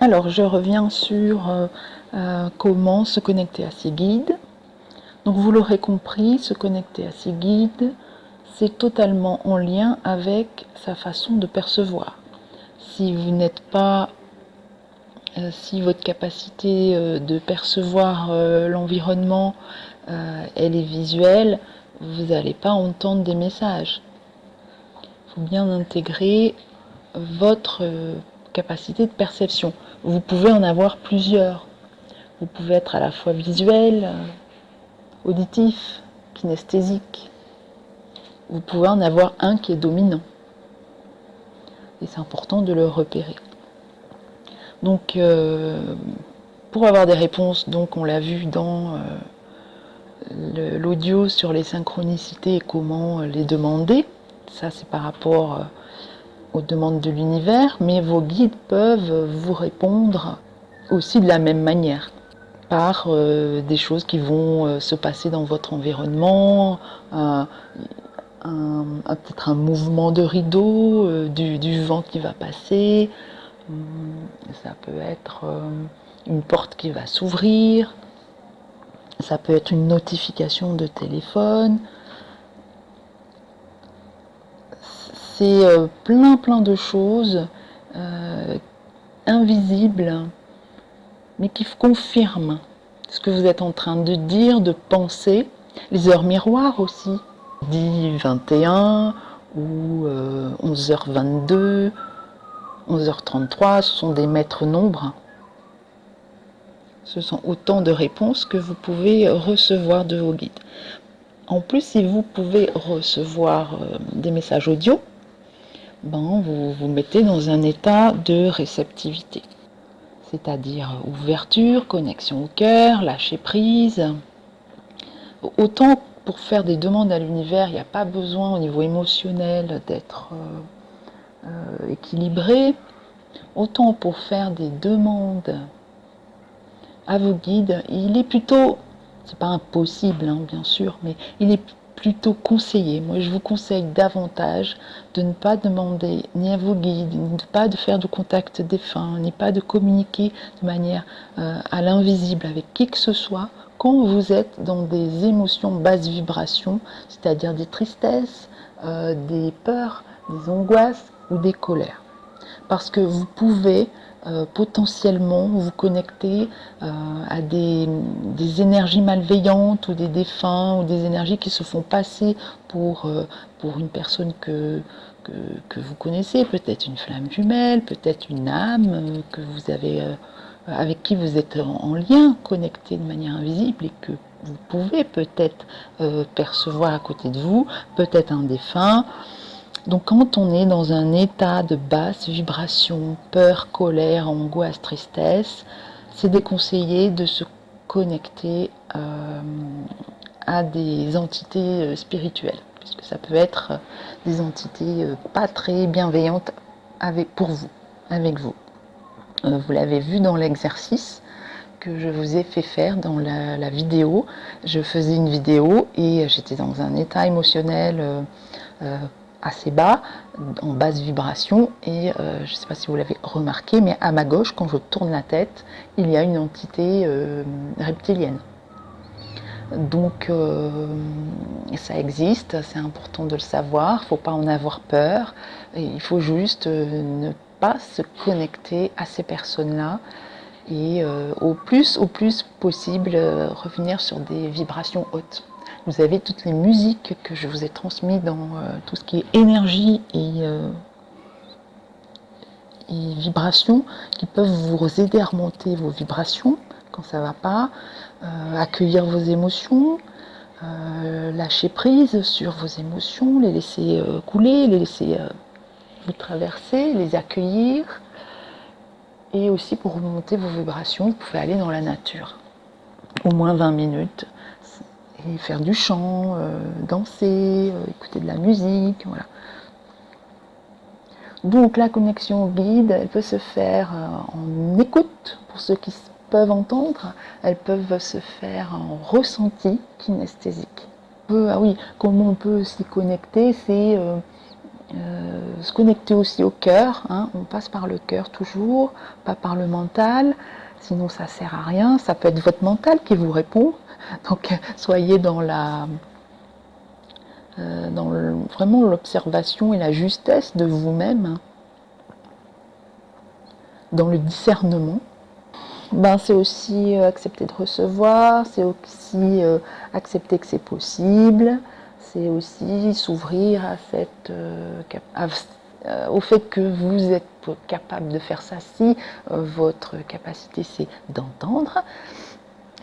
Alors, je reviens sur comment se connecter à ses guides. Donc, vous l'aurez compris, se connecter à ses guides, c'est totalement en lien avec sa façon de percevoir. Si vous n'êtes pas, si votre capacité de percevoir l'environnement, elle est visuelle, vous n'allez pas entendre des messages. Il faut bien intégrer votre capacité de perception. Vous pouvez en avoir plusieurs. Vous pouvez être à la fois visuel, auditif, kinesthésique. Vous pouvez en avoir un qui est dominant. Et c'est important de le repérer. Donc, pour avoir des réponses, donc on l'a vu dans l'audio sur les synchronicités et comment les demander. Ça, c'est par rapport aux demandes de l'univers, mais vos guides peuvent vous répondre aussi de la même manière, par des choses qui vont se passer dans votre environnement, peut-être un mouvement de rideau, du vent qui va passer, ça peut être une porte qui va s'ouvrir, ça peut être une notification de téléphone. C'est plein de choses invisibles, mais qui confirment ce que vous êtes en train de dire, de penser. Les heures miroirs aussi, 10h21 ou 11h22, 11h33, ce sont des maîtres nombres. Ce sont autant de réponses que vous pouvez recevoir de vos guides. En plus, si vous pouvez recevoir des messages audio, vous vous mettez dans un état de réceptivité. C'est-à-dire ouverture, connexion au cœur, lâcher prise. Autant pour faire des demandes à l'univers, il n'y a pas besoin au niveau émotionnel d'être équilibré. Autant pour faire des demandes à vos guides, il est plutôt, c'est pas impossible bien sûr, mais il est plutôt conseillé. Moi je vous conseille davantage de ne pas demander ni à vos guides, ni de pas de faire de contact défunt, ni pas de communiquer de manière à l'invisible avec qui que ce soit quand vous êtes dans des émotions basse vibration, c'est-à-dire des tristesses, des peurs, des angoisses ou des colères. Parce que vous pouvez potentiellement vous connecter à des énergies malveillantes ou des défunts ou des énergies qui se font passer pour une personne que vous connaissez, peut-être une flamme jumelle, peut-être une âme que vous avez, avec qui vous êtes en lien, connecté de manière invisible et que vous pouvez peut-être percevoir à côté de vous, peut-être un défunt. Donc quand on est dans un état de basse vibration, peur, colère, angoisse, tristesse, c'est déconseillé de se connecter à des entités spirituelles, puisque ça peut être des entités pas très bienveillantes pour vous, avec vous. Vous l'avez vu dans l'exercice que je vous ai fait faire dans la vidéo. Je faisais une vidéo et j'étais dans un état émotionnel assez bas, en basse vibration, et je ne sais pas si vous l'avez remarqué, mais à ma gauche, quand je tourne la tête, il y a une entité reptilienne. Donc ça existe, c'est important de le savoir, il ne faut pas en avoir peur, il faut juste ne pas se connecter à ces personnes-là et au plus possible revenir sur des vibrations hautes. Vous avez toutes les musiques que je vous ai transmises dans tout ce qui est énergie et vibrations qui peuvent vous aider à remonter vos vibrations quand ça ne va pas, accueillir vos émotions, lâcher prise sur vos émotions, les laisser couler, les laisser vous traverser, les accueillir. Et aussi pour remonter vos vibrations, vous pouvez aller dans la nature, au moins 20 minutes, et faire du chant, danser, écouter de la musique, voilà. Donc la connexion au guide, elle peut se faire en écoute, pour ceux qui peuvent entendre, elles peuvent se faire en ressenti kinesthésique. Ah oui, comment on peut s'y connecter, c'est Se connecter aussi au cœur, hein, on passe par le cœur toujours, pas par le mental, sinon ça sert à rien, ça peut être votre mental qui vous répond, donc soyez dans vraiment l'observation et la justesse de vous-même, hein, dans le discernement. Ben, c'est aussi accepter de recevoir, c'est aussi accepter que c'est possible, c'est aussi s'ouvrir à au fait que vous êtes capable de faire ça si votre capacité c'est d'entendre.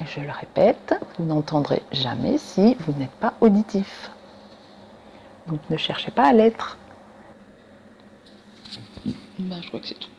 Je le répète, vous n'entendrez jamais si vous n'êtes pas auditif. Donc ne cherchez pas à l'être. Ben, je crois que c'est tout.